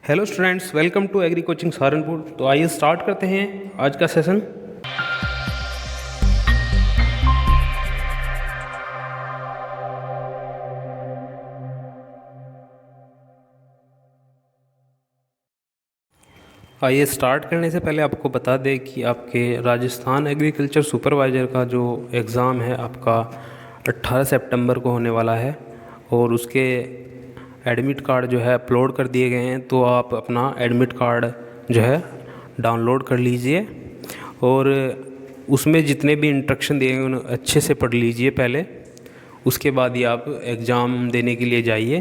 Hello students, welcome to agri coaching Saharanpur. तो आइए start करते हैं आज का सेशन। आइए स्टार्ट करने से पहले आपको बता दें कि आपके राजस्थान एग्रीकल्चर सुपरवाइज़र का जो एग्ज़ाम है आपका 18 सितंबर को होने वाला है और उसके एडमिट कार्ड जो है अपलोड कर दिए गए हैं। तो आप अपना एडमिट कार्ड जो है डाउनलोड कर लीजिए और उसमें जितने भी इंस्ट्रक्शन दिए गए उन्हें अच्छे से पढ़ लीजिए पहले, उसके बाद ही आप एग्ज़ाम देने के लिए जाइए।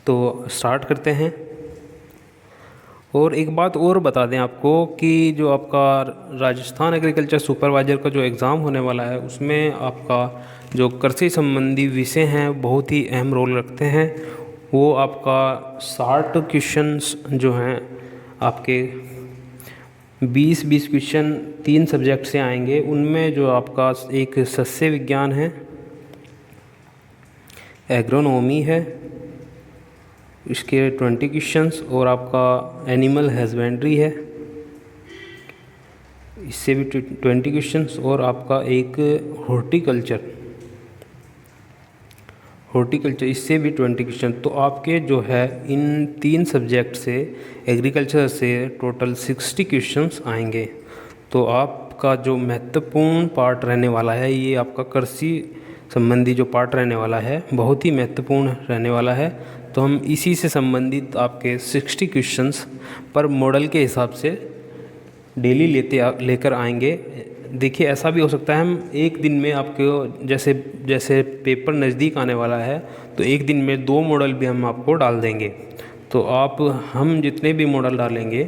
तो स्टार्ट करते हैं। और एक बात और बता दें आपको कि जो आपका राजस्थान एग्रीकल्चर सुपरवाइज़र का जो एग्ज़ाम होने वाला है उसमें आपका जो कृषि संबंधी विषय हैं बहुत ही अहम रोल रखते हैं। वो आपका 60 क्वेश्चंस जो हैं आपके 20 क्वेश्चन 3 सब्जेक्ट से आएंगे। उनमें जो आपका एक सस्य विज्ञान है, एग्रोनॉमी है, इसके 20 क्वेश्चंस, और आपका एनिमल हस्बेंड्री है, इससे भी 20 क्वेश्चंस, और आपका एक हॉर्टिकल्चर इससे भी 20 क्वेश्चन। तो आपके जो है इन 3 सब्जेक्ट से एग्रीकल्चर से टोटल 60 क्वेश्चंस आएंगे। तो आपका जो महत्वपूर्ण पार्ट रहने वाला है ये आपका कृषि संबंधी जो पार्ट रहने वाला है बहुत ही महत्वपूर्ण रहने वाला है। तो हम इसी से संबंधित आपके 60 क्वेश्चंस पर मॉडल के हिसाब से डेली लेकर आएंगे। देखिए, ऐसा भी हो सकता है हम एक दिन में आपको जैसे पेपर नज़दीक आने वाला है तो एक दिन में 2 मॉडल भी हम आपको डाल देंगे। तो हम जितने भी मॉडल डालेंगे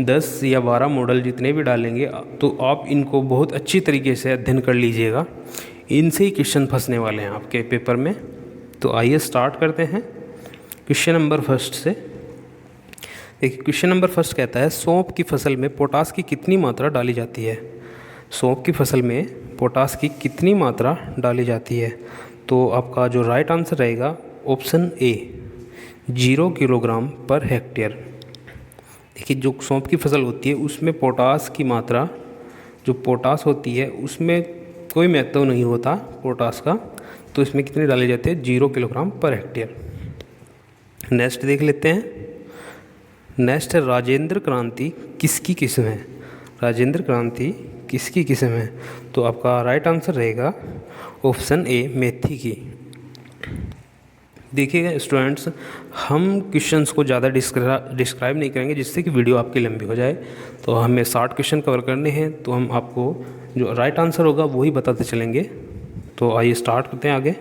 10 या 12 मॉडल जितने भी डालेंगे तो आप इनको बहुत अच्छी तरीके से अध्ययन कर लीजिएगा। इनसे ही क्वेश्चन फंसने वाले हैं आपके पेपर में। तो आइए स्टार्ट करते हैं क्वेश्चन नंबर फर्स्ट से। देखिए, क्वेश्चन नंबर फर्स्ट कहता है सौंफ की फसल में पोटास की कितनी मात्रा डाली जाती है। सौंफ की फसल में पोटास की कितनी मात्रा डाली जाती है। तो आपका जो राइट आंसर रहेगा option A 0 kilogram per hectare. देखिए, जो सौंफ की फसल होती है उसमें पोटास की मात्रा, जो पोटास होती है उसमें कोई महत्व नहीं होता पोटास का, तो इसमें कितनी डाली जाती है 0 किलोग्राम पर हेक्टेयर। नेक्स्ट देख लेते हैं। नेक्स्ट है राजेंद्र क्रांति किसकी किस्म है। राजेंद्र क्रांति किसकी किस्म है। तो आपका राइट आंसर रहेगा ऑप्शन ए मेथी की। देखिएगा स्टूडेंट्स, हम क्वेश्चंस को ज़्यादा डिस्क्राइब नहीं करेंगे जिससे कि वीडियो आपकी लंबी हो जाए। तो हमें 60 क्वेश्चन कवर करने हैं तो हम आपको जो राइट आंसर होगा वही बताते चलेंगे। तो आइए स्टार्ट करते हैं आगे।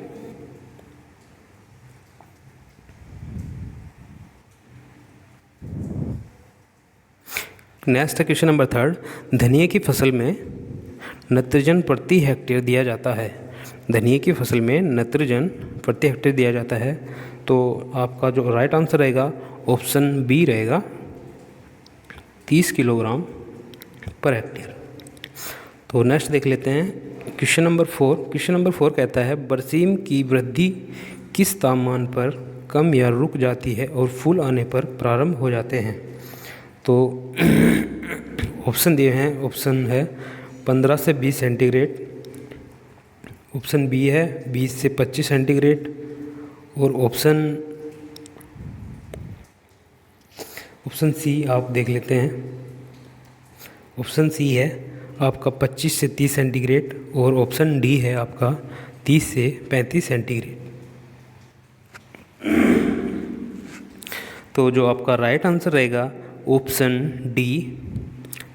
नेक्स्ट है क्वेश्चन नंबर थर्ड, धनिया की फसल में नाइट्रोजन प्रति हेक्टेयर दिया जाता है। धनिया की फसल में नाइट्रोजन प्रति हेक्टेयर दिया जाता है। तो आपका जो राइट आंसर रहेगा ऑप्शन बी रहेगा 30 किलोग्राम पर हेक्टेयर। तो नेक्स्ट देख लेते हैं क्वेश्चन नंबर 4। क्वेश्चन नंबर 4 कहता है बरसीम की वृद्धि किस तापमान पर कम या रुक जाती है और फूल आने पर प्रारंभ हो जाते हैं। तो ऑप्शन दिए हैं, ऑप्शन है 15 से 20 सेंटीग्रेड, ऑप्शन बी है 20 से 25 सेंटीग्रेड, और ऑप्शन सी आप देख लेते हैं। ऑप्शन सी है आपका 25 से 30 सेंटीग्रेड और ऑप्शन डी है आपका 30 से 35 सेंटीग्रेड। तो जो आपका राइट आंसर रहेगा ऑप्शन डी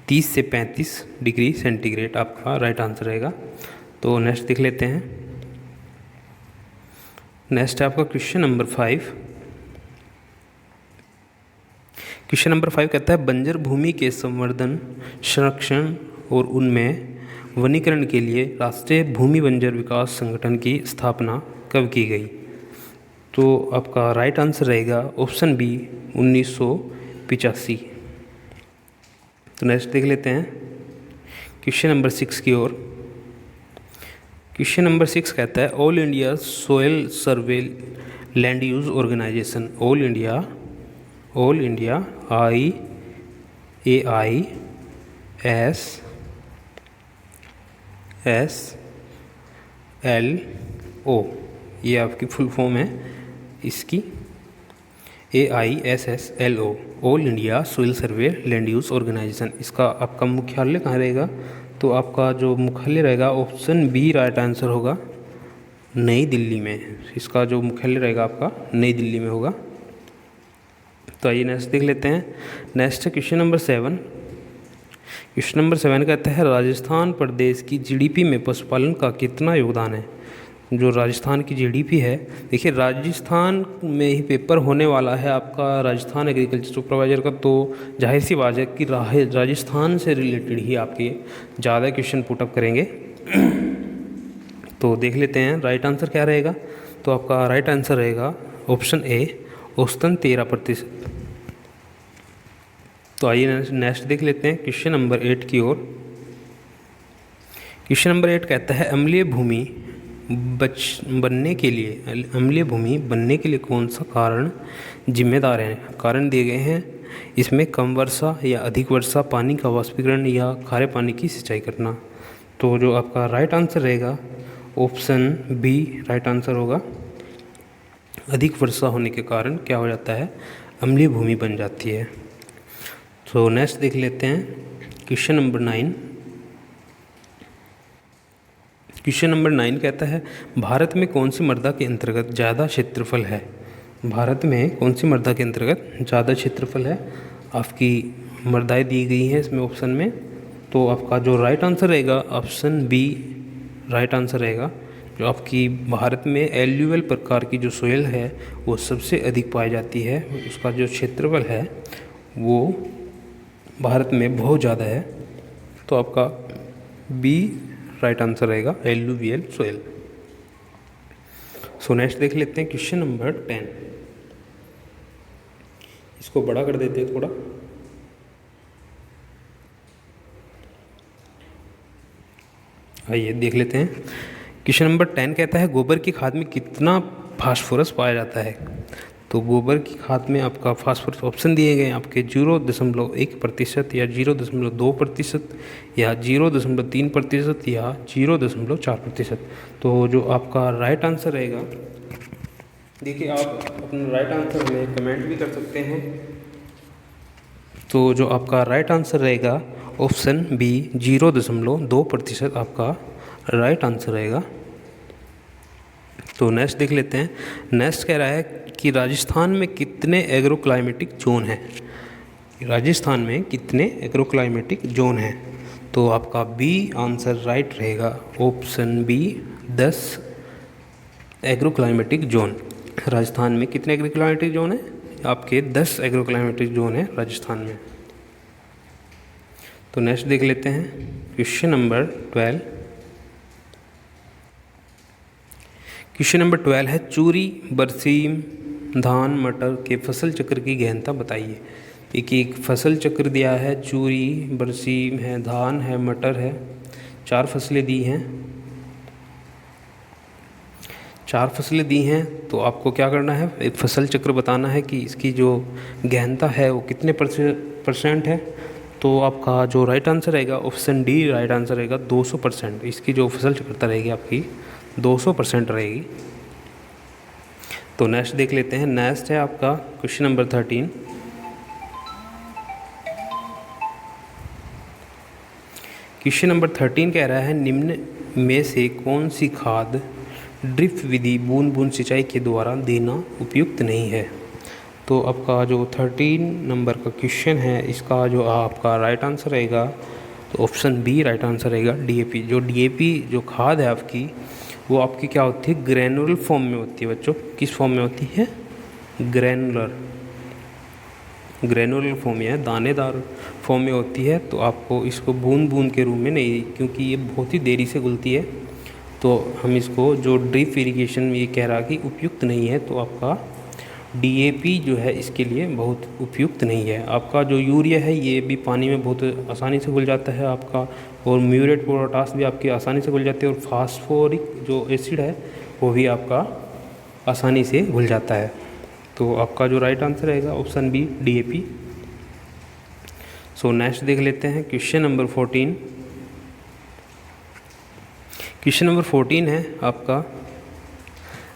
30 से 35 डिग्री सेंटीग्रेड आपका राइट आंसर रहेगा। तो नेक्स्ट देख लेते हैं। नेक्स्ट है आपका क्वेश्चन नंबर 5। क्वेश्चन नंबर 5 कहता है बंजर भूमि के संवर्धन, संरक्षण और उनमें वनीकरण के लिए राष्ट्रीय भूमि बंजर विकास संगठन की स्थापना कब की गई। तो आपका राइट आंसर रहेगा ऑप्शन बी 1985। तो नेक्स्ट देख लेते हैं क्वेश्चन नंबर 6 की ओर। क्वेश्चन नंबर 6 कहता है all India soil survey land use organisation, all India all India AISSLO, ये आपकी फुल फॉर्म है इसकी, AISSLO, all India soil survey land use organisation. इसका आपका मुख्यालय कहाँ रहेगा? तो आपका जो मुख्यालय रहेगा ऑप्शन बी राइट आंसर होगा, नई दिल्ली में। इसका जो मुख्यालय रहेगा आपका नई दिल्ली में होगा। तो आइए नेक्स्ट देख लेते हैं। नेक्स्ट है क्वेश्चन नंबर 7। क्वेश्चन नंबर 7 कहता है राजस्थान प्रदेश की जीडीपी में पशुपालन का कितना योगदान है? जो राजस्थान की जीडीपी है, देखिए राजस्थान में ही पेपर होने वाला है आपका राजस्थान एग्रीकल्चर सुपरवाइजर का, तो जाहिर सी बात है कि राजस्थान से रिलेटेड ही आपके ज़्यादा क्वेश्चन पुटअप करेंगे। तो देख लेते हैं राइट आंसर क्या रहेगा। तो आपका राइट आंसर रहेगा ऑप्शन ए, औसतन 13%। तो आइए नेक्स्ट देख लेते हैं क्वेश्चन नंबर 8 की ओर। क्वेश्चन नंबर 8 कहता है अम्लीय भूमि बनने के लिए कौन सा कारण जिम्मेदार है? कारण दिए गए हैं इसमें कम वर्षा या अधिक वर्षा, पानी का वाष्पीकरण या खारे पानी की सिंचाई करना। तो जो आपका राइट आंसर रहेगा ऑप्शन बी राइट आंसर होगा। अधिक वर्षा होने के कारण क्या हो जाता है? अम्लीय भूमि बन जाती है। तो नेक्स्ट देख लेते हैं क्वेश्चन नंबर 9। क्वेश्चन नंबर 9 कहता है भारत में कौन सी मृदा के अंतर्गत ज़्यादा क्षेत्रफल है? भारत में कौन सी मृदा के अंतर्गत ज़्यादा क्षेत्रफल है? आपकी मृदाएं दी गई हैं इसमें ऑप्शन में। तो आपका जो राइट आंसर रहेगा ऑप्शन बी राइट आंसर रहेगा। जो आपकी भारत में एल्यूवियल प्रकार की जो सोयल है वो सबसे अधिक पाई जाती है, उसका जो क्षेत्रफल है वो भारत में बहुत ज़्यादा है। तो आपका बी राइट आंसर रहेगा, एल्यूवियल सोयल। सो नेक्स्ट देख लेते हैं क्वेश्चन नंबर 10। इसको बड़ा कर देते हैं थोड़ा। आइए देख लेते हैं क्वेश्चन नंबर 10 कहता है गोबर की खाद में कितना फास्फोरस पाया जाता है? तो गोबर की खाद में आपका फास्फोरस ऑप्शन दिए गए हैं आपके 0.1% या 0.2% या 0.3% या 0.4%। तो जो आपका राइट आंसर रहेगा, देखिए आप अपना राइट आंसर में कमेंट भी कर सकते हैं। तो जो आपका राइट आंसर रहेगा ऑप्शन बी 0.2% आपका राइट आंसर रहेगा। तो नेक्स्ट देख लेते हैं। नेक्स्ट कह रहा है कि राजस्थान में कितने एग्रोक्लाइमेटिक जोन हैं? राजस्थान में कितने एग्रोक्लाइमेटिक जोन हैं? तो आपका बी आंसर राइट रहेगा, option B 10 agroclimatic zone. Rajasthan में कितने एग्रोक्लाइमेटिक जोन हैं? आपके 10 एग्रोक्लाइमेटिक जोन हैं राजस्थान में। तो नेक्स्ट देख लेते हैं क्वेश्चन नंबर 12। क्वेश्चन नंबर 12 है चूरी, बरसीम, धान, मटर के फसल चक्र की गहनता बताइए। एक फसल चक्र दिया है, चूरी, बरसीम है, धान है, मटर है, 4 फसलें दी हैं। 4 फसलें दी हैं तो आपको क्या करना है, एक फसल चक्र बताना है कि इसकी जो गहनता है वो कितने परसेंट है। तो आपका जो राइट आंसर रहेगा ऑप्शन डी राइट आंसर रहेगा 200%। इसकी जो फसल चक्रता रहेगी आपकी 200% रहेगी। तो नेक्स्ट देख लेते हैं। नेक्स्ट है आपका क्वेश्चन नंबर 13। क्वेश्चन नंबर 13 कह रहा है निम्न में से कौन सी खाद ड्रिप विधि बूंद बूंद सिंचाई के द्वारा देना उपयुक्त नहीं है? तो आपका जो 13 नंबर का क्वेश्चन है इसका जो आपका राइट आंसर रहेगा तो ऑप्शन बी राइट आंसर रहेगा, डीएपी। जो डीएपी जो खाद है आपकी वो आपकी क्या होती है, ग्रैनुलर फॉर्म में होती है बच्चों। किस फॉर्म में होती है? ग्रैनुलर फॉर्म या दानेदार फॉर्म में होती है। तो आपको इसको बूंद बूंद के रूप में नहीं, क्योंकि ये बहुत ही देरी से घुलती है, तो हम इसको जो ड्रिप इरिगेशन में ये कह रहा कि उपयुक्त नहीं है, तो आपका डीएपी जो है इसके लिए बहुत उपयुक्त नहीं है। आपका जो यूरिया है ये भी पानी में बहुत आसानी से घुल जाता है आपका, और म्यूरेट पोटाश भी आपकी आसानी से घुल जाते हैं, और फास्फोरिक जो एसिड है वो भी आपका आसानी से घुल जाता है। तो आपका जो राइट आंसर रहेगा option B DAP। So next देख लेते हैं क्वेश्चन नंबर 14। क्वेश्चन नंबर 14 है आपका,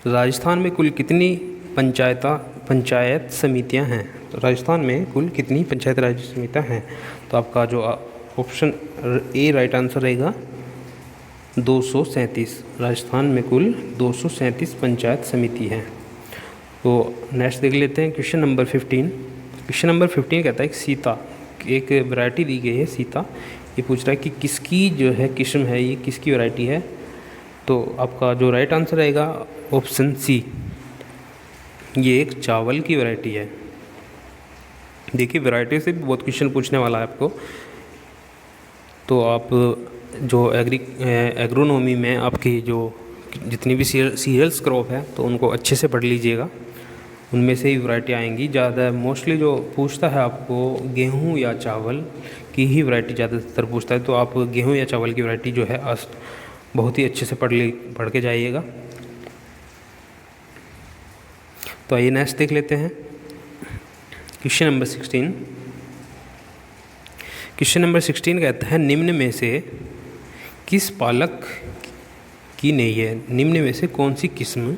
राजस्थान में कुल कितनी पंचायत समितियां हैं। तो राजस्थान में कुल कितनी पंचायत राज समितियां हैं। तो आपका जो ऑप्शन ए राइट आंसर रहेगा 237। राजस्थान में कुल 237 पंचायत समिति हैं। तो नेक्स्ट देख लेते हैं क्वेश्चन नंबर 15। क्वेश्चन नंबर 15 कहता है कि सीता, एक वैरायटी दी गई है सीता, ये पूछ रहा है कि किसकी जो है किस्म है, ये किसकी वैरायटी है। तो आपका जो राइट आंसर रहेगा ऑप्शन सी, ये एक चावल की वैरायटी है। देखिए वैरायटी से भी बहुत क्वेश्चन पूछने वाला है आपको। तो आप जो एग्रोनॉमी में आपकी जो जितनी भी सीरियल्स क्रॉप है तो उनको अच्छे से पढ़ लीजिएगा, उनमें से ही वैरायटी आएंगी। ज़्यादा मोस्टली जो पूछता है आपको गेहूं या चावल की ही वैरायटी ज़्यादातर पूछता है। तो आप गेहूं या चावल की वैरायटी जो है बहुत ही अच्छे से पढ़ के जाइएगा। तो आइए नेक्स्ट देख लेते हैं क्वेश्चन नंबर 16। क्वेश्चन नंबर 16 कहता है, निम्न में से किस पालक की नहीं है। निम्न में से कौन सी किस्म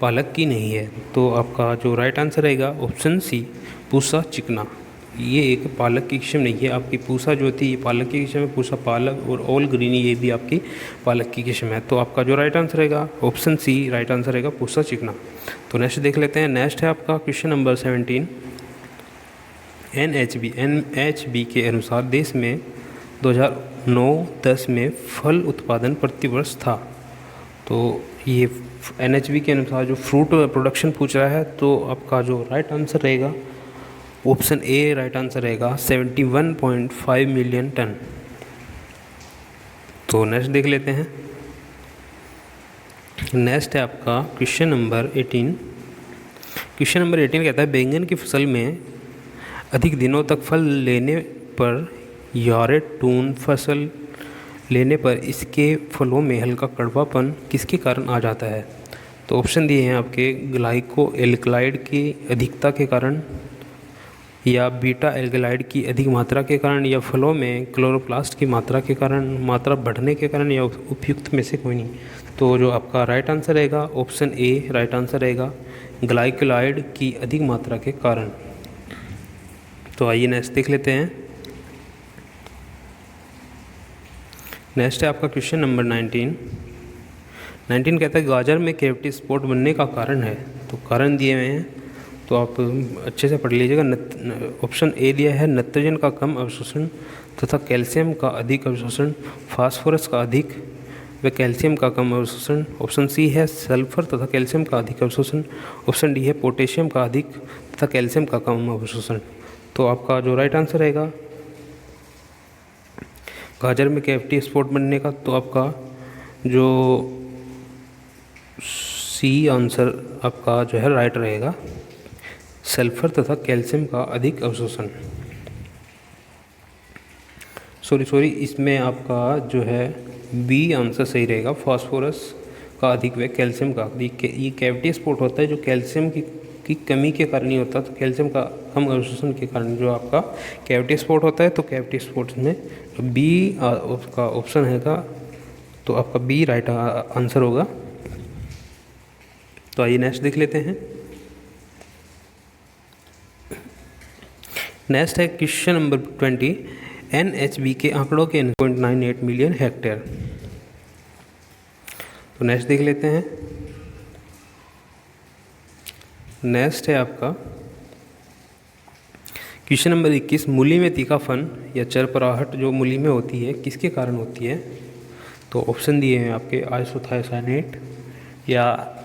पालक की नहीं है। तो आपका जो राइट आंसर रहेगा ऑप्शन सी, पूसा चिकना। ये एक पालक की किस्म नहीं है। आपकी पूसा जो होती है ये पालक की किस्म है, पूसा पालक, और ऑल ग्रीन ये भी आपकी पालक की किस्म है। तो आपका जो राइट आंसर रहेगा ऑप्शन सी राइट आंसर रहेगा, पूसा चिकना। तो नेक्स्ट देख लेते हैं। नेक्स्ट है आपका क्वेश्चन नंबर 17। NHB के अनुसार देश में 2009-10 में फल उत्पादन प्रतिवर्ष था। तो ये NHB के अनुसार जो फ्रूट प्रोडक्शन पूछ रहा है, तो आपका जो राइट आंसर रहेगा ऑप्शन ए राइट आंसर रहेगा 71.5 मिलियन टन। तो नेक्स्ट देख लेते हैं। नेक्स्ट है आपका क्वेश्चन नंबर 18। क्वेश्चन नंबर 18 कहता है, बैंगन की फसल में अधिक दिनों तक फल लेने पर यारे टून फसल लेने पर इसके फलों में हल्का कड़वापन किसके कारण आ जाता है। तो ऑप्शन दिए हैं आपके, ग्लाइको एल्कलाइड की अधिकता के कारण, या बीटा एल्कलाइड की अधिक मात्रा के कारण, या फलों में क्लोरोप्लास्ट की मात्रा के कारण, मात्रा बढ़ने के कारण, या उपयुक्त में से कोई नहीं। तो जो आपका राइट आंसर रहेगा ऑप्शन ए राइट आंसर रहेगा, ग्लाइकोलाइड की अधिक मात्रा के कारण। तो आइए नेक्स्ट देख लेते हैं। नेक्स्ट है आपका क्वेश्चन नंबर 19 कहता है, गाजर में कैविटी स्पॉट बनने का कारण है। तो कारण दिए हुए हैं, तो आप अच्छे से पढ़ लीजिएगा। ऑप्शन ए दिया है नाइट्रोजन का कम अवशोषण तथा कैल्शियम का अधिक अवशोषण, फास्फोरस का अधिक व कैल्शियम का कम अवशोषण। ऑप्शन सी है सल्फर तथा कैल्शियम का अधिक अवशोषण। ऑप्शन डी है पोटेशियम का अधिक तथा कैल्शियम का कम अवशोषण। तो आपका जो राइट आंसर रहेगा गाजर में कैविटी स्पॉट बनने का, तो आपका जो सी आंसर आपका जो है राइट रहेगा, सल्फर तथा कैल्शियम का अधिक अवशोषण। सॉरी इसमें आपका जो है बी आंसर सही रहेगा, फास्फोरस का अधिक व कैल्शियम का अधिक। ये कैविटी स्पॉट होता है जो कैल्शियम की कमी के कारण ही होता है। तो कैल्शियम का कम अवशोषण के कारण जो आपका कैविटी स्पॉट होता है। तो कैविटी स्पॉट में बी उसका ऑप्शन हैगा, तो आपका बी राइट आंसर होगा। तो आइए नेक्स्ट देख लेते हैं। नेक्स्ट है क्वेश्चन नंबर 20। NHB के आंकड़ों के 0.98 मिलियन हेक्टेयर। तो नेक्स्ट देख लेते हैं। नेक्स्ट है आपका क्वेश्चन नंबर 21। मूली में तीखापन या चरपराहट जो मूली में होती है किसके कारण होती है। तो ऑप्शन दिए हैं आपके, आइसोथायोसाइनेट या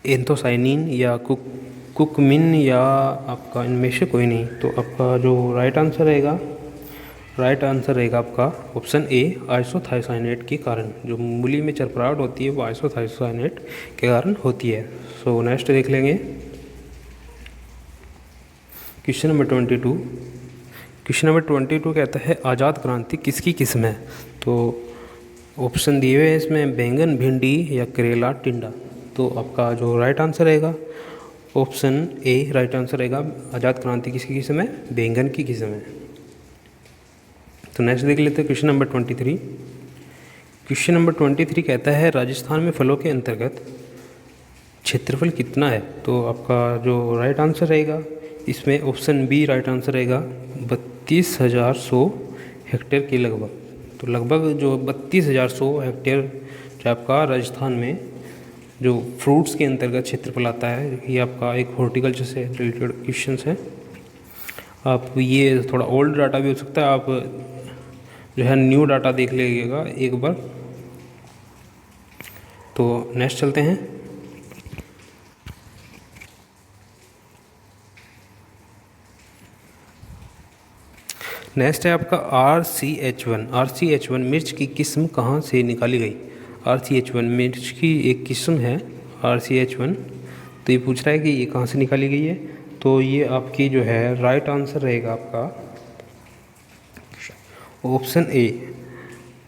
एंथोसाइनिन या कुकमिन, या आपका इनमें से कोई नहीं। तो आपका जो राइट आंसर रहेगा आपका ऑप्शन ए आइसोथायोसाइनेट के कारण। जो मूली में चरपराहट होती है वो आइसोथायोसाइनेट के कारण होती है। सो नेक्स्ट देख लेंगे क्वेश्चन नंबर 22। क्वेश्चन नंबर 22 कहता है, आज़ाद क्रांति किसकी किस्म है। तो ऑप्शन दिए हुए हैं इसमें, बैंगन, भिंडी या करेला, टिंडा। तो आपका जो राइट आंसर रहेगा ऑप्शन ए राइट आंसर रहेगा। आज़ाद क्रांति किसकी समय? बेंगन की समय। तो नेक्स्ट देख लेते हैं क्वेश्चन नंबर 23। क्वेश्चन नंबर 23 कहता है राजस्थान में फलों के अंतर्गत क्षेत्रफल कितना है? तो आपका जो राइट आंसर रहेगा इसमें ऑप्शन बी राइट आंसर रहेगा 32,100 हेक्टेयर के लगभग। तो लगभग जो 32,100 हेक्टेयर जो आपका राजस्थान में जो फ्रूट्स के अंतर्गत क्षेत्रफल आता है, ये आपका एक हॉर्टिकल्चर से रिलेटेड क्वेश्चन है। आप ये थोड़ा ओल्ड डाटा भी हो सकता है, आप जो है न्यू डाटा देख लीजिएगा एक बार। तो नेक्स्ट चलते हैं। नेक्स्ट है आपका RCH1। RCH1 मिर्च की किस्म कहाँ से निकाली गई? RCH1 मिर्च की एक किस्म है RCH1। तो ये पूछ रहा है कि ये कहाँ से निकाली गई है। तो ये आपकी जो है राइट आंसर रहेगा आपका ऑप्शन ए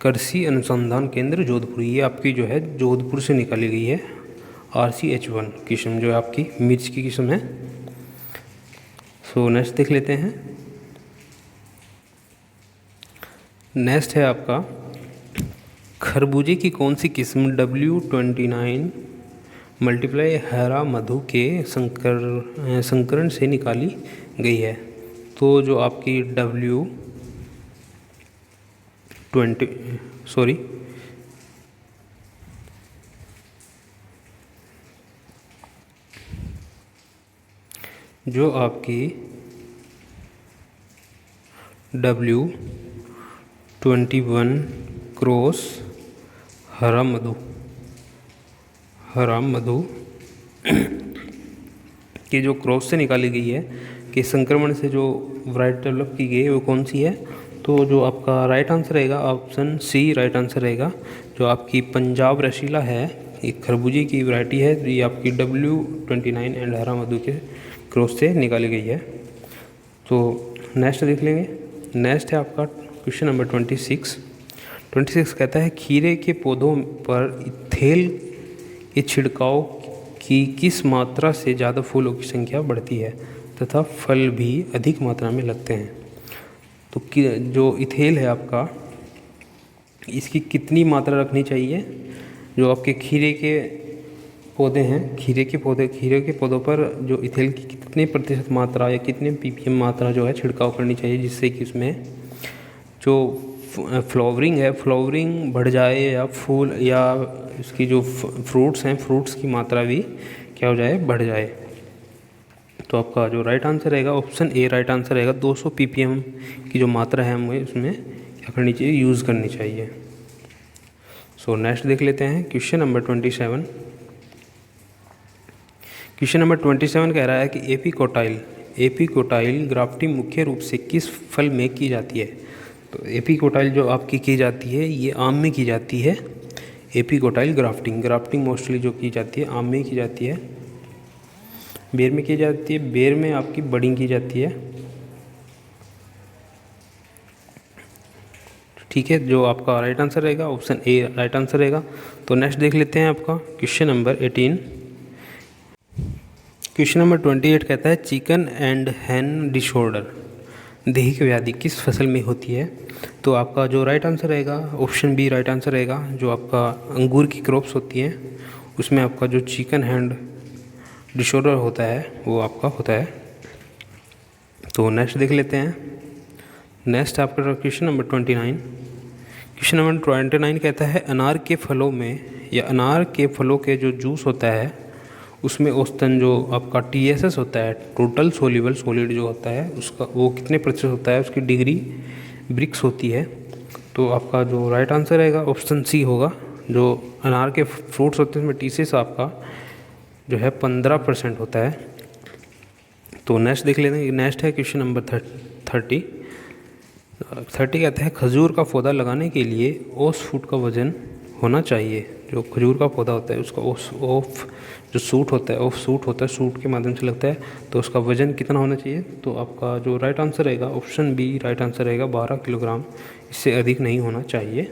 कृषि अनुसंधान केंद्र जोधपुर। ये आपकी जो है जोधपुर से निकाली गई है RCH1 किस्म, जो आपकी मिर्च की किस्म है। सो नेक्स्ट देख लेते हैं। नेक्स्ट है आपका खरबूजे की कौन सी किस्म W29 मल्टीप्लाई हरा मधु के संकरण से निकाली गई है? तो जो आपकी जो आपकी W21 क्रॉस हरा मधु की जो क्रॉस से निकाली गई है कि संक्रमण से जो वैरायटी डेवलप की गई है वो कौन सी है? तो जो आपका राइट आंसर रहेगा ऑप्शन सी राइट आंसर रहेगा। जो आपकी पंजाब रसीला है, एक खरबूजे की वैरायटी है, ये आपकी W29 एंड हरा मधु के क्रॉस से निकाली गई है। तो नेक्स्ट देख लेंगे। नेक्स्ट है आपका क्वेश्चन नंबर 26। 26 कहता है खीरे के पौधों पर इथेल के छिड़काव की किस मात्रा से ज़्यादा फूलों की संख्या बढ़ती है तथा फल भी अधिक मात्रा में लगते हैं? तो जो इथेल है आपका, इसकी कितनी मात्रा रखनी चाहिए? जो आपके खीरे के पौधे हैं, खीरे के पौधों पर जो इथेल की कितने प्रतिशत मात्रा या कितने ppm मात्रा जो है छिड़काव करनी चाहिए, जिससे कि उसमें जो फ्लावरिंग बढ़ जाए या फूल या इसकी जो फ्रूट्स हैं, फ्रूट्स की मात्रा भी क्या हो जाए, बढ़ जाए। तो आपका जो राइट आंसर रहेगा ऑप्शन ए राइट आंसर रहेगा। 200 ppm की जो मात्रा है हमें उसमें क्या करनी चाहिए, यूज़ करनी चाहिए। सो नेक्स्ट देख लेते हैं क्वेश्चन नंबर 27। क्वेश्चन नंबर 27 कह रहा है कि एपीकोटाइल ग्राफ्टिंग मुख्य रूप से किस फल में की जाती है? तो एपीकोटाइल जो आपकी की जाती है ये आम में की जाती है। एपीकोटाइल ग्राफ्टिंग मोस्टली जो की जाती है आम में की जाती है, बेर में की जाती है, बेर में आपकी बडिंग की जाती है। ठीक है, जो आपका राइट आंसर रहेगा ऑप्शन ए राइट आंसर रहेगा। तो नेक्स्ट देख लेते हैं आपका क्वेश्चन नंबर 18। क्वेश्चन नंबर 28 कहता है चिकन एंड हैन डिसऑर्डर दैहिक व्याधि किस फसल में होती है? तो आपका जो राइट आंसर रहेगा ऑप्शन बी राइट आंसर रहेगा। जो आपका अंगूर की क्रॉप्स होती हैं उसमें आपका जो चिकन हैंड डिसऑर्डर होता है वो आपका होता है। तो नेक्स्ट देख लेते हैं। नेक्स्ट आपका क्वेश्चन नंबर 29। क्वेश्चन नंबर 29 कहता है अनार के फलों में या अनार के फलों के जो जूस होता है उसमें औसतन जो आपका TSS होता है, टोटल सोल्यूबल सॉलिड जो होता है उसका वो कितने प्रतिशत होता है, उसकी डिग्री ब्रिक्स होती है। तो आपका जो राइट आंसर रहेगा ऑप्शन सी होगा। जो अनार के फ्रूट्स होते हैं उसमें TSS आपका जो है 15% होता है। तो नेक्स्ट देख लेते हैं। नेक्स्ट है क्वेश्चन नंबर 30 कहते हैं खजूर का पौधा लगाने के लिए औसत फुट का वजन होना चाहिए। जो खजूर का पौधा होता है उसका जो सूट होता है सूट के माध्यम से लगता है, तो उसका वजन कितना होना चाहिए? तो आपका जो राइट आंसर रहेगा ऑप्शन बी राइट आंसर रहेगा 12 किलोग्राम, इससे अधिक नहीं होना चाहिए।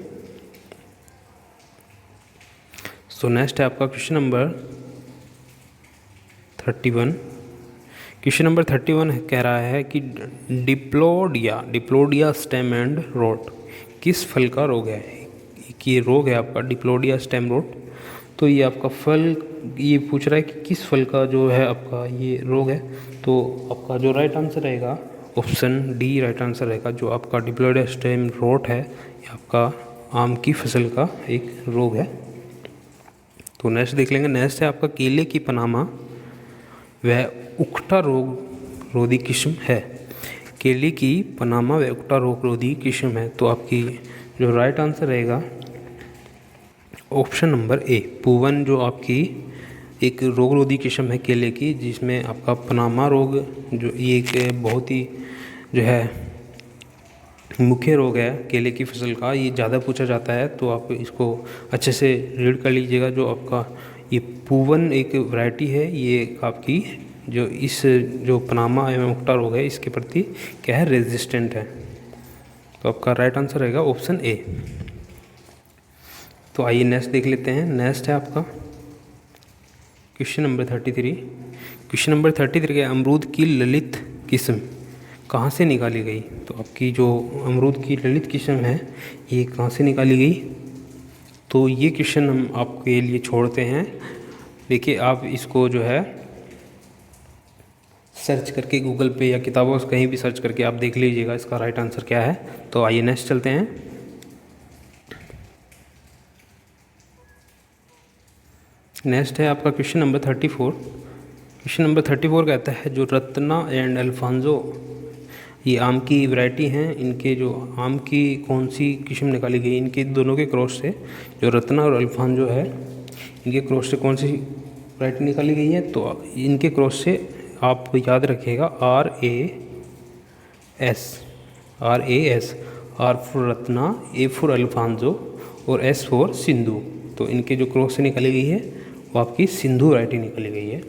सो नेक्स्ट है आपका क्वेश्चन नंबर 31। क्वेश्चन नंबर 31 कह रहा है कि डिप्लोडिया स्टेम एंड रोट किस फल का रोग है। कि ये रोग है आपका डिप्लोडिया स्टेम रोट। तो ये आपका फल, ये पूछ रहा है कि किस फल का जो है आपका ये रोग है। तो आपका जो राइट आंसर रहेगा ऑप्शन डी राइट आंसर रहेगा। जो आपका डिप्लोडिया स्टेम रोट है ये आपका आम की फसल का एक रोग है। तो नेक्स्ट देख लेंगे। नेक्स्ट है आपका केले की पनामा वह उकठा रोग रोधी किस्म है। केले की पनामा व उकठा रोग रोधी किस्म है। तो आपकी जो राइट आंसर रहेगा ऑप्शन नंबर ए पूवन, जो आपकी एक रोग रोधी किस्म है केले की, जिसमें आपका पनामा रोग जो ये एक बहुत ही जो है मुख्य रोग है केले की फसल का, ये ज़्यादा पूछा जाता है। तो आप इसको अच्छे से रीड कर लीजिएगा। जो आपका ये पूवन एक वैरायटी है, ये आपकी जो इस जो पनामा एवं उकठा रोग है इसके प्रति क्या है, रेजिस्टेंट है। तो आपका राइट आंसर रहेगा ऑप्शन ए। तो आइए नेक्स्ट देख लेते हैं। नेक्स्ट है आपका क्वेश्चन नंबर 33। क्वेश्चन नंबर 33 है अमरूद की ललित किस्म कहाँ से निकाली गई। तो आपकी जो अमरूद की ललित किस्म है ये कहाँ से निकाली गई। तो ये क्वेश्चन हम आपके लिए छोड़ते हैं। देखिए आप इसको जो है सर्च करके गूगल पे या किताबों से कहीं भी सर्च करके आप देख लीजिएगा इसका राइट आंसर क्या है। तो आइए नेक्स्ट चलते हैं। नेक्स्ट है आपका क्वेश्चन नंबर 34। क्वेश्चन नंबर 34 कहता है जो रत्ना एंड अल्फांजो ये आम की वैरायटी हैं, इनके जो आम की कौन सी किस्म निकाली गई, इनके दोनों के क्रॉस से जो रत्ना और अल्फांजो है इनके क्रॉस से कौन सी वैरायटी निकाली गई है। तो इनके क्रॉस से आप याद रखिएगा RAS R for Ratna, A for Alfonso और S फॉर सिंधु। तो इनके जो क्रॉस से निकाली गई है वो आपकी सिंधु वैरायटी निकाली गई है।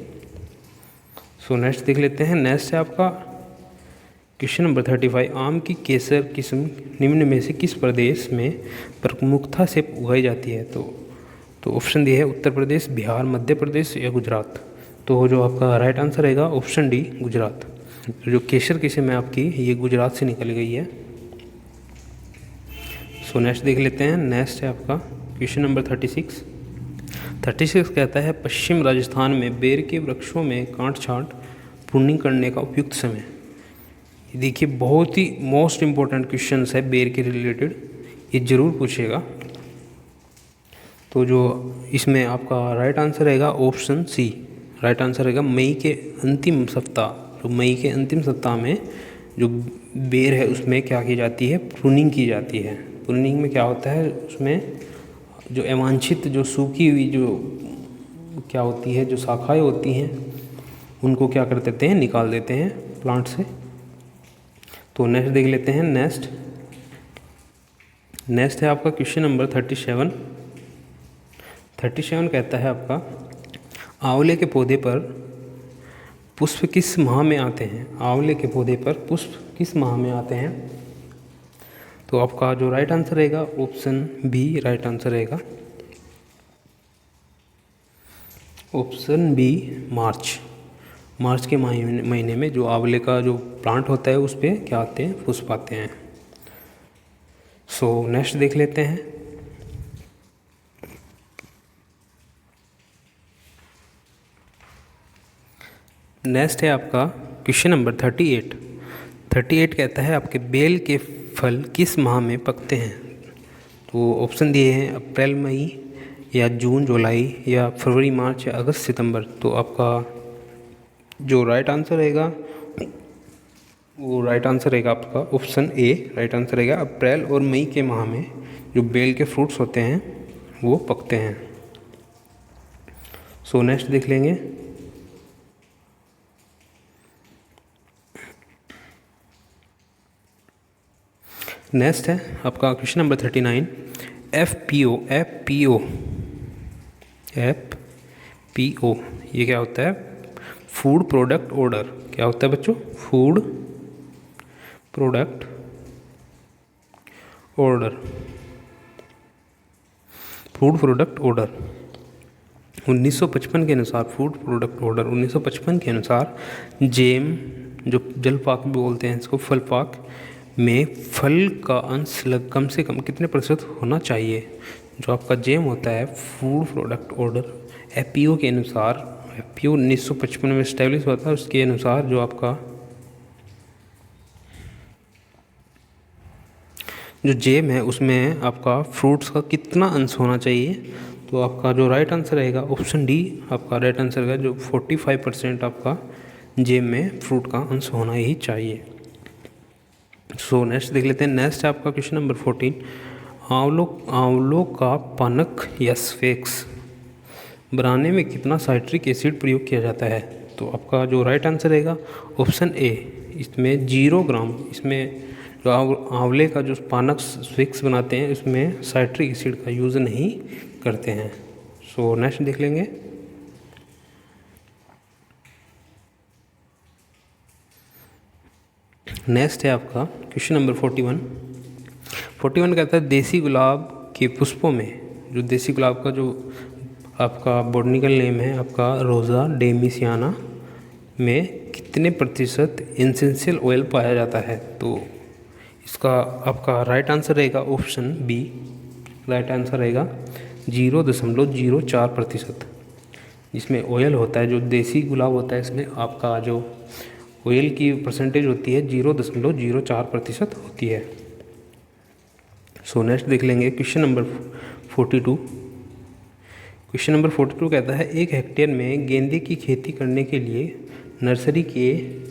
सो नेक्स्ट देख लेते हैं। नेक्स्ट है आपका क्वेश्चन नंबर 35 आम की केसर किस्म निम्न में से किस प्रदेश में प्रमुखता से उगाई जाती है। तो ऑप्शन दिए है उत्तर प्रदेश, बिहार, मध्य प्रदेश या गुजरात। तो जो आपका राइट आंसर रहेगा ऑप्शन डी गुजरात। जो केसर किस्म है आपकी ये गुजरात से निकल गई है। सो नेक्स्ट देख लेते हैं। नेक्स्ट है आपका क्वेश्चन नंबर 36 कहता है पश्चिम राजस्थान में बेर के वृक्षों में काट छांट प्रूनिंग करने का उपयुक्त समय। देखिए बहुत ही मोस्ट इम्पोर्टेंट क्वेश्चन है बेर के रिलेटेड, ये जरूर पूछेगा। तो जो इसमें आपका राइट आंसर रहेगा ऑप्शन सी राइट आंसर रहेगा मई के अंतिम सप्ताह। तो मई के अंतिम सप्ताह में जो बेर है उसमें क्या की जाती है, प्रूनिंग की जाती है। प्रूनिंग में क्या होता है, उसमें जो अवांछित जो सूखी हुई जो क्या होती है, जो शाखाएं होती हैं उनको क्या कर देते हैं, निकाल देते हैं प्लांट से। तो नेक्स्ट देख लेते हैं। नेक्स्ट है आपका क्वेश्चन नंबर 37 कहता है आपका आंवले के पौधे पर पुष्प किस माह में आते हैं। आंवले के पौधे पर पुष्प किस माह में आते हैं। तो आपका जो राइट आंसर रहेगा ऑप्शन बी राइट आंसर रहेगा ऑप्शन बी मार्च के महीने में जो आंवले का जो प्लांट होता है उस पर क्या आते हैं, पुष्प आते हैं। सो नेक्स्ट देख लेते हैं। नेक्स्ट है आपका क्वेश्चन नंबर 38 कहता है आपके बेल के फल किस माह में पकते हैं। तो ऑप्शन दिए हैं अप्रैल मई या जून जुलाई या फरवरी मार्च या अगस्त सितंबर। तो आपका जो राइट आंसर रहेगा वो राइट आंसर रहेगा आपका ऑप्शन ए राइट आंसर रहेगा अप्रैल और मई के माह में जो बेल के फ्रूट्स होते हैं वो पकते हैं। सो नेक्स्ट देख लेंगे। नेक्स्ट है आपका क्वेश्चन नंबर 39 FPO ये क्या होता है, फूड प्रोडक्ट ऑर्डर। क्या होता है बच्चों, फूड प्रोडक्ट ऑर्डर। 1955 के अनुसार फूड प्रोडक्ट ऑर्डर 1955 के अनुसार जेम, जो जल पाक भी बोलते हैं इसको, फल पाक में फल का अंश कम से कम कितने प्रतिशत होना चाहिए। जो आपका जेम होता है फूड प्रोडक्ट ऑर्डर एपीओ के अनुसार, एपीओ 1955 में इस्टेब्लिश हुआ था, उसके अनुसार जो आपका जो जेम है उसमें आपका फ्रूट्स का कितना अंश होना चाहिए। तो आपका जो राइट आंसर रहेगा ऑप्शन डी आपका राइट आंसर रहेगा, जो 45% आपका जेम में फ्रूट का अंश होना ही चाहिए। सो नेक्स्ट देख लेते हैं। नेक्स्ट है आपका क्वेश्चन नंबर 14, आंवलों का पानक या स्फेक्स बनाने में कितना साइट्रिक एसिड प्रयोग किया जाता है। तो आपका जो राइट आंसर रहेगा ऑप्शन ए, इसमें 0 ग्राम, इसमें जो आंवले का जो पानक स्फेक्स बनाते हैं इसमें साइट्रिक एसिड का यूज़ नहीं करते हैं। सो नेक्स्ट देख लेंगे। नेक्स्ट है आपका क्वेश्चन नंबर 41 कहता है देसी गुलाब के पुष्पों में, जो देसी गुलाब का जो आपका बॉटनिकल नेम है आपका रोज़ा डेमिसियाना, में कितने प्रतिशत एसेंशियल ऑयल पाया जाता है। तो इसका आपका राइट आंसर रहेगा ऑप्शन बी, राइट आंसर रहेगा 0.04%। इसमें ऑयल होता है, जो देसी गुलाब होता है इसमें आपका जो ऑयल की परसेंटेज होती है 0.04% होती है। सो नेक्स्ट देख लेंगे क्वेश्चन नंबर 42। क्वेश्चन नंबर 42 कहता है 1 हेक्टेयर में गेंदे की खेती करने के लिए नर्सरी के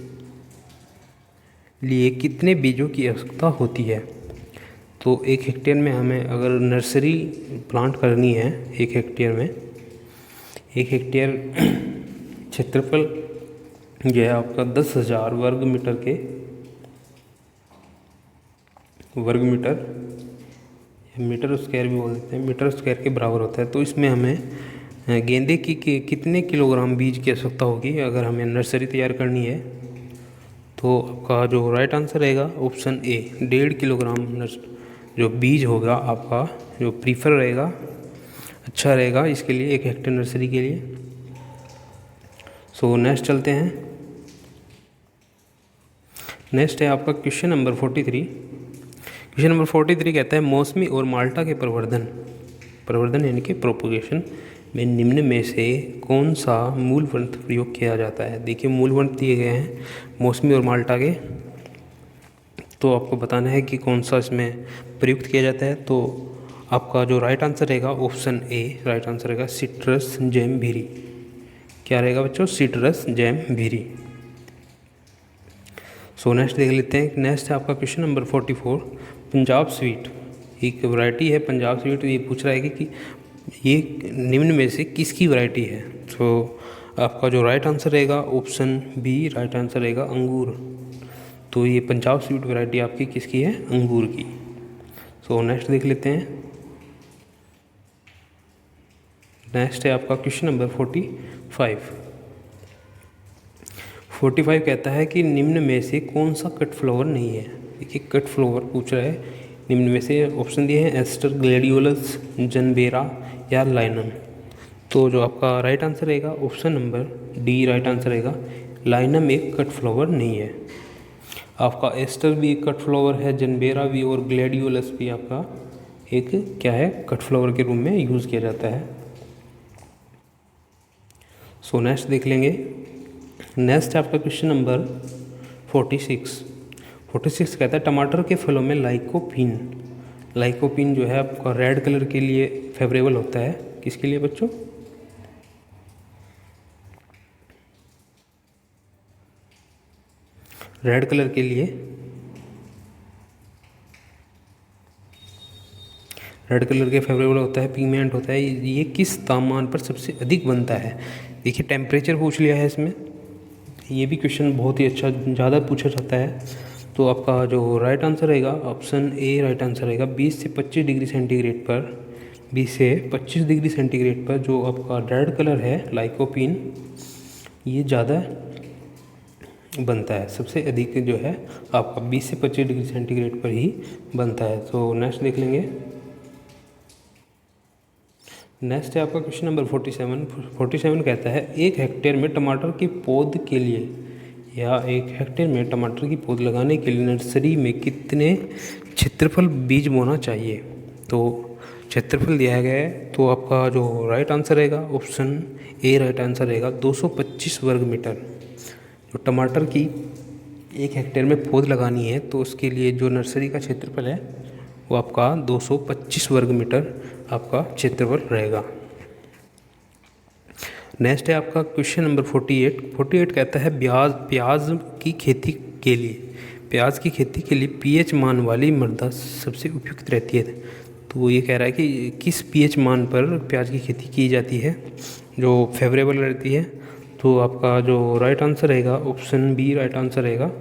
लिए कितने बीजों की आवश्यकता होती है। तो 1 हेक्टेयर में हमें अगर नर्सरी प्लांट करनी है 1 हेक्टेयर में, 1 हेक्टेयर क्षेत्रफल जो है आपका 10,000 वर्ग मीटर मीटर स्क्वायर भी बोल देते हैं, मीटर स्क्वायर के बराबर होता है। तो इसमें हमें गेंदे की कितने किलोग्राम बीज की आवश्यकता होगी अगर हमें नर्सरी तैयार करनी है। तो आपका जो राइट आंसर रहेगा ऑप्शन ए, 1.5 किलोग्राम जो बीज होगा आपका जो प्रीफर रहेगा, अच्छा रहेगा इसके लिए 1 हेक्टेयर नर्सरी के लिए। सो नेक्स्ट चलते हैं। नेक्स्ट है आपका क्वेश्चन नंबर 43। क्वेश्चन नंबर 43 कहता है मौसमी और माल्टा के प्रवर्धन यानी कि प्रोपोगेशन में निम्न में से कौन सा मूल वंश प्रयोग किया जाता है। देखिए मूल वंश दिए गए हैं मौसमी और माल्टा के, तो आपको बताना है कि कौन सा इसमें प्रयुक्त किया जाता है। तो आपका जो राइट आंसर रहेगा ऑप्शन ए, राइट आंसर रहेगा सिट्रस जैम भीरी। क्या रहेगा बच्चों, सिट्रस जैम भीरी। सो नेक्स्ट देख लेते हैं। नेक्स्ट है आपका क्वेश्चन नंबर 44, पंजाब स्वीट एक वैरायटी है पंजाब स्वीट। ये पूछ रहा है कि ये निम्न में से किसकी वैरायटी है। तो आपका जो राइट आंसर रहेगा ऑप्शन बी, राइट आंसर रहेगा अंगूर। तो ये पंजाब स्वीट वैरायटी आपकी किसकी है, अंगूर की। सो नेक्स्ट देख लेते हैं। नेक्स्ट है आपका क्वेश्चन नंबर 45 कहता है कि निम्न में से कौन सा कट फ्लावर नहीं है। देखिए कट फ्लावर पूछ रहा है, निम्न में से ऑप्शन दिए हैं एस्टर, ग्लैडियोलस, जनबेरा या लाइनम। तो जो आपका राइट आंसर रहेगा option number D, right answer रहेगा लाइनम एक कट फ्लावर नहीं है। आपका एस्टर भी एक कट फ्लावर है, जनबेरा भी, और ग्लैडियोलस भी आपका एक क्या है, कट फ्लावर के रूप में यूज़ किया जाता है। सो नेक्स्ट देख लेंगे। नेक्स्ट आपका क्वेश्चन नंबर 46 कहता है टमाटर के फलों में लाइकोपीन जो है आपका रेड कलर के लिए फेवरेबल होता है। किसके लिए बच्चों, रेड कलर के लिए, रेड कलर के फेवरेबल होता है, पिगमेंट होता है। ये किस तापमान पर सबसे अधिक बनता है। देखिए टेम्परेचर पूछ लिया है इसमें, ये भी क्वेश्चन बहुत ही अच्छा ज़्यादा पूछा जाता है। तो आपका जो राइट आंसर रहेगा ऑप्शन ए, राइट आंसर रहेगा 20 से 25 डिग्री सेंटीग्रेड पर, 20 से 25 डिग्री सेंटीग्रेड पर जो आपका रेड कलर है लाइकोपीन, ये ज़्यादा बनता है, सबसे अधिक जो है आपका 20 से 25 डिग्री सेंटीग्रेड पर ही बनता है। तो नेक्स्ट देख लेंगे। नेक्स्ट है आपका क्वेश्चन नंबर 47 कहता है एक हेक्टेयर में टमाटर की पौध के लिए या एक हेक्टेयर में टमाटर की पौध लगाने के लिए नर्सरी में कितने क्षेत्रफल बीज बोना चाहिए। तो क्षेत्रफल दिया गया है, तो आपका जो राइट आंसर रहेगा ऑप्शन ए राइट आंसर रहेगा 225 वर्ग मीटर। जो टमाटर की एक हेक्टेयर में पौध लगानी है तो उसके लिए जो नर्सरी का क्षेत्रफल है वो आपका 225 वर्ग मीटर आपका क्षेत्रफल रहेगा। नेक्स्ट है आपका क्वेश्चन नंबर 48 कहता है प्याज की खेती के लिए पीएच मान वाली मृदा सबसे उपयुक्त रहती है। तो ये कह रहा है कि किस पीएच मान पर प्याज की खेती की जाती है जो फेवरेबल रहती है। तो आपका जो राइट आंसर रहेगा ऑप्शन बी राइट आंसर रहेगा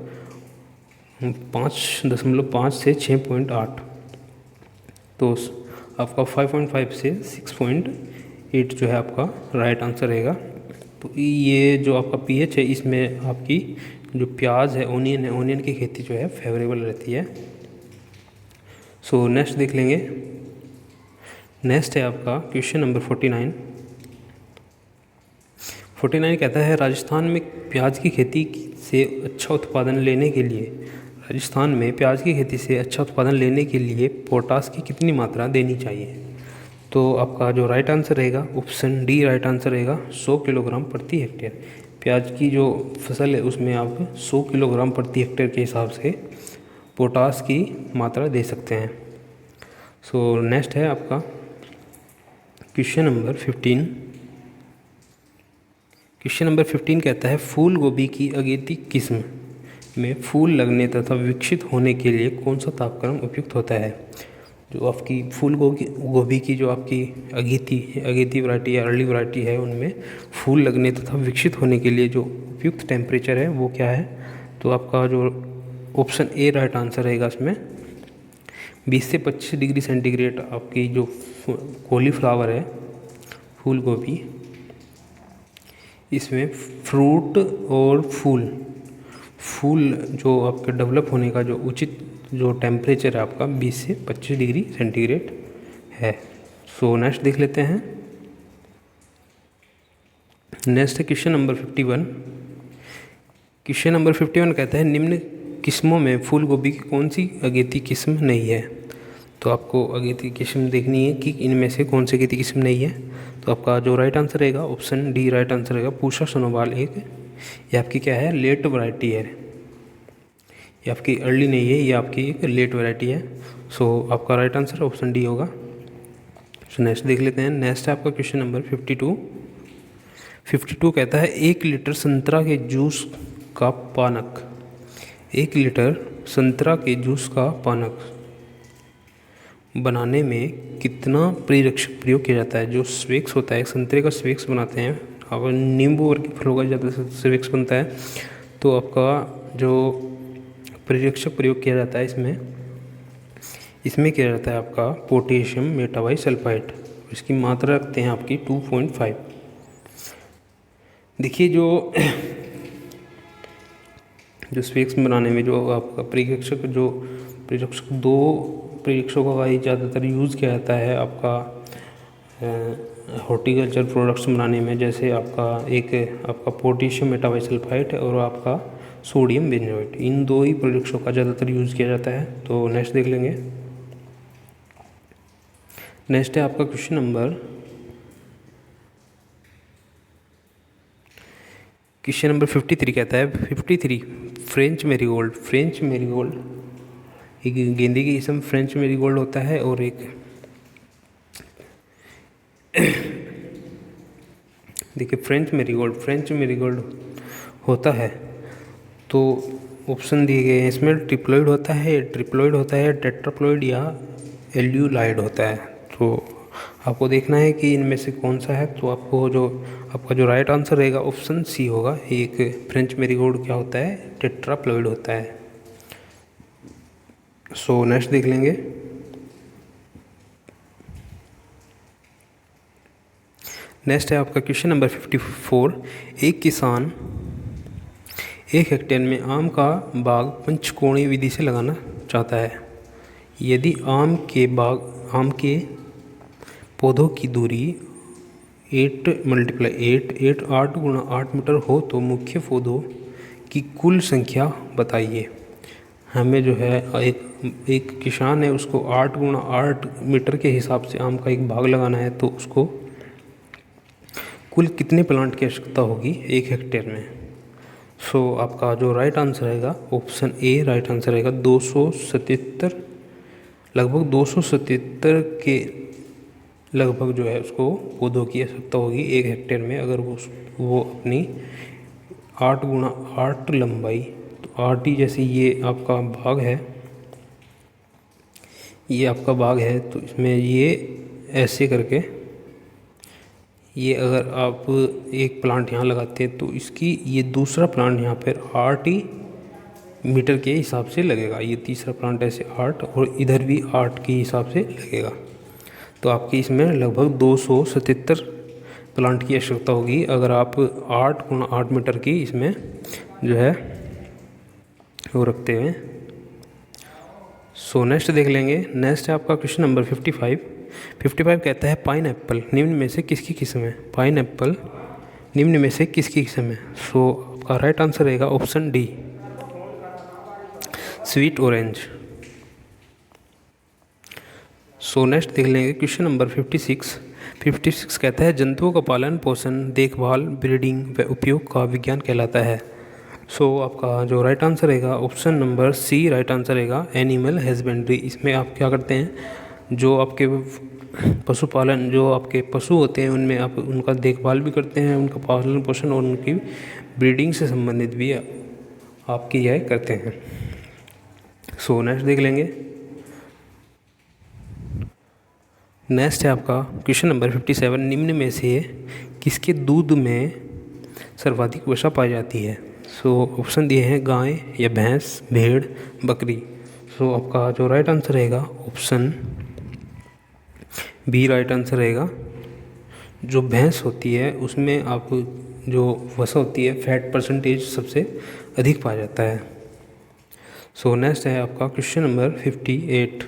5.5 से 6.8। तो आपका 5.5 से 6.8 जो है आपका राइट आंसर रहेगा। तो ये जो आपका पीएच है इसमें आपकी जो प्याज है ओनियन की खेती जो है फेवरेबल रहती है। सो नेक्स्ट देख लेंगे। नेक्स्ट है आपका क्वेश्चन नंबर 49 कहता है राजस्थान में प्याज की खेती से अच्छा उत्पादन लेने के लिए पोटास की कितनी मात्रा देनी चाहिए। तो आपका जो राइट आंसर रहेगा ऑप्शन डी राइट आंसर रहेगा 100 किलोग्राम प्रति हेक्टेयर। प्याज की जो फसल है उसमें आप 100 किलोग्राम प्रति हेक्टेयर के हिसाब से पोटास की मात्रा दे सकते हैं। सो नेक्स्ट है आपका क्वेश्चन नंबर 15 कहता है फूल गोभी की अगेती किस्म में फूल लगने तथा विकसित होने के लिए कौन सा तापक्रम उपयुक्त होता है। जो आपकी फूल गोभी की जो आपकी अगेती वैरायटी या अर्ली वैरायटी है उनमें फूल लगने तथा विकसित होने के लिए जो उपयुक्त टेम्परेचर है वो क्या है। तो आपका जो ऑप्शन ए राइट आंसर रहेगा इसमें 20 से 25 डिग्री सेंटीग्रेड आपकी जो कॉलीफ्लावर है फूल गोभी इसमें फ्रूट और फूल जो आपके डेवलप होने का जो उचित जो टेम्परेचर है आपका 20 से 25 डिग्री सेंटीग्रेड है। सो नेक्स्ट देख लेते हैं। नेक्स्ट है क्वेश्चन नंबर 51 कहता है निम्न किस्मों में फूल गोभी की कौन सी अगेती किस्म नहीं है। तो आपको अगेती किस्म देखनी है कि इनमें से कौन सी अगेती किस्म नहीं है। तो आपका जो राइट आंसर रहेगा ऑप्शन डी राइट आंसर रहेगा पूषा सोनोवाल एक ये आपकी क्या है लेट वैरायटी है। ये आपकी अर्ली नहीं है, ये आपकी एक लेट वैरायटी है। सो आपका राइट आंसर ऑप्शन डी होगा। सो नेक्स्ट देख लेते हैं। नेक्स्ट है आपका क्वेश्चन नंबर 52 कहता है 1 लीटर संतरा के जूस का पानक बनाने में कितना परिरक्षक प्रयोग किया जाता है। जो स्वेक्स होता है संतरे का स्वेक्स बनाते हैं अब नींबू वर्ग के फलों का ज़्यादा स्वेक्स बनता है। तो आपका जो परिरक्षक प्रयोग किया जाता है इसमें किया जाता है आपका पोटेशियम मेटाबाइसल्फाइड। इसकी मात्रा रखते हैं आपकी 2.5। देखिए जो स्वेक्स बनाने में जो आपका परिरक्षक दो परिरक्षकों का ही ज़्यादातर यूज़ किया जाता है आपका हॉर्टिकल्चर प्रोडक्ट्स बनाने में। जैसे आपका पोटेशियम मेटाबाइसल्फाइड और आपका सोडियम बेंजोएट इन दो ही परिरक्षकों का ज़्यादातर यूज़ किया जाता है। तो नेक्स्ट देख लेंगे। नेक्स्ट है आपका क्वेश्चन नंबर 53 कहता है 53 फ्रेंच मेरीगोल्ड एक गेंदे की किस्म फ्रेंच मेरीगोल्ड होता है और एक देखिए फ्रेंच मेरीगोल्ड होता है। तो ऑप्शन दिए गए हैं इसमें ट्रिप्लॉइड होता है टेट्राप्लॉइड या एल्यूलाइड होता है। तो आपको देखना है कि इनमें से कौन सा है। तो आपका जो राइट आंसर रहेगा ऑप्शन सी होगा। एक फ्रेंच मेरीगोल्ड क्या होता है टेट्राप्लॉइड होता है। सो नेक्स्ट देख लेंगे। नेक्स्ट है आपका क्वेश्चन नंबर 54 एक किसान 1 हेक्टेयर में आम का बाग पंचकोणीय विधि से लगाना चाहता है। यदि आम के पौधों की दूरी 8 × 8 8 8 × 8 मीटर हो तो मुख्य पौधों की कुल संख्या बताइए। हमें जो है एक किसान है, उसको 8 × 8 मीटर के हिसाब से आम का एक बाग लगाना है, तो उसको कुल कितने प्लांट की आवश्यकता होगी 1 हेक्टेयर में। सो आपका जो राइट आंसर रहेगा ऑप्शन ए राइट आंसर रहेगा। 277 लगभग 277 के लगभग जो है उसको पौधों की आवश्यकता होगी 1 हेक्टेयर में, अगर वो अपनी 8 × 8 लंबाई, तो 8 ही जैसे ये आपका भाग है, ये आपका भाग है, तो इसमें ये ऐसे करके ये अगर आप एक प्लांट यहाँ लगाते हैं तो इसकी ये दूसरा प्लांट यहाँ पर 8 ही मीटर के हिसाब से लगेगा। ये तीसरा प्लांट ऐसे 8 और इधर भी 8 के हिसाब से लगेगा। तो आपकी इसमें लगभग 277 प्लांट की आवश्यकता होगी अगर आप 8 × 8 मीटर की इसमें जो है वो रखते हैं। सो नेक्स्ट देख लेंगे। नेक्स्ट है आपका क्वेश्चन नंबर 55 कहता है पाइनएप्पल निम्न में से किसकी किस्म है। पाइनएप्पल निम्न में से किसकी किस्म है। सो आपका राइट आंसर रहेगा ऑप्शन डी स्वीट ऑरेंज। सो नेक्स्ट देख लेंगे क्वेश्चन नंबर 56 कहता है जंतुओं का पालन पोषण देखभाल ब्रीडिंग व उपयोग का विज्ञान कहलाता है। सो आपका जो राइट आंसर रहेगा option number C right answer रहेगा एनिमल हस्बेंड्री। इसमें आप क्या करते हैं, जो आपके पशुपालन, जो आपके पशु होते हैं उनमें आप उनका देखभाल भी करते हैं, उनका पालन पोषण और उनकी ब्रीडिंग से संबंधित भी आपकी यह करते हैं। सो नेक्स्ट देख लेंगे। नेक्स्ट है आपका क्वेश्चन नंबर 57 निम्न में से किसके दूध में सर्वाधिक वसा पाई जाती है। सो ऑप्शन दिए हैं गाय या भैंस भेड़ बकरी। सो आपका जो राइट आंसर रहेगा ऑप्शन बी राइट आंसर रहेगा। जो भैंस होती है उसमें आप जो वसा होती है फैट परसेंटेज सबसे अधिक पाया जाता है। सो नेक्स्ट है आपका क्वेश्चन नंबर 58।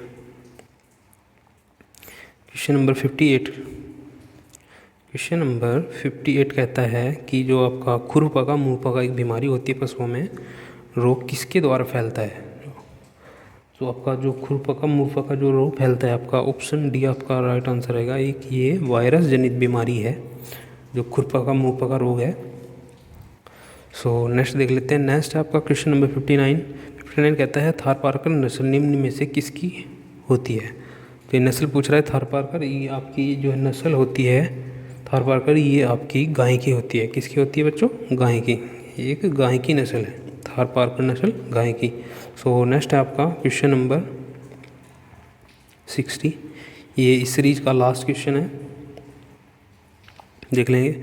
क्वेश्चन नंबर 58 कहता है कि जो आपका खुरपका मुंहपका एक बीमारी होती है पशुओं में, रोग किसके द्वारा फैलता है। तो आपका जो खुरपका मुंहपका जो रोग फैलता है आपका ऑप्शन डी आपका राइट आंसर रहेगा। एक ये वायरस जनित बीमारी है जो खुरपका मुंहपका रोग है। सो नेक्स्ट देख लेते हैं। नेक्स्ट है आपका क्वेश्चन नंबर 59 कहता है थारपारकर नस्ल निम्न में से किसकी होती है। तो ये नस्ल पूछ रहा है थारपारकर, ये आपकी जो नस्ल होती है थारपारकर, ये आपकी गाय की होती है। किसकी होती है बच्चों, गाय की। एक गाय की नस्ल है थारपारकर नस्ल गाय की। सो नेक्स्ट है आपका क्वेश्चन नंबर 60। ये इस सीरीज का लास्ट क्वेश्चन है, देख लेंगे।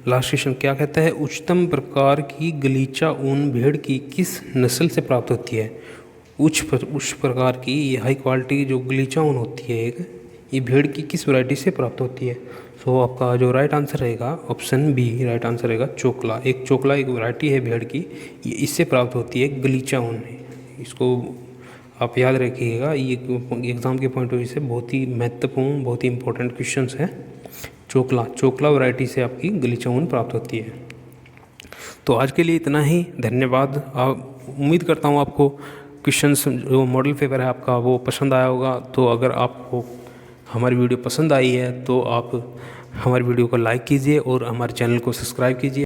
लास्ट क्वेश्चन क्या कहता है, उच्चतम प्रकार की गलीचा ऊन भेड़ की किस नस्ल से प्राप्त होती है। उच्च प्रकार की ये हाई क्वालिटी जो गलीचा ऊन होती है एक, ये भेड़ की किस वैरायटी से प्राप्त होती है। सो आपका जो राइट आंसर रहेगा ऑप्शन बी राइट आंसर रहेगा चोकला। एक वैरायटी है भेड़ की, ये इससे प्राप्त होती है गलीचा ऊन। इसको आप याद रखिएगा, ये एग्ज़ाम के पॉइंट ऑफ व्यू से बहुत ही महत्वपूर्ण बहुत ही इंपॉर्टेंट क्वेश्चंस है। चोकला वैरायटी से आपकी गलीचा ऊन प्राप्त होती है। तो आज के लिए इतना ही, धन्यवाद। उम्मीद करता हूँ आपको क्वेश्चंस जो मॉडल पेपर है आपका वो पसंद आया होगा। तो अगर आपको हमारी वीडियो पसंद आई है तो आप हमारी वीडियो को लाइक कीजिए और हमारे चैनल को सब्सक्राइब कीजिए।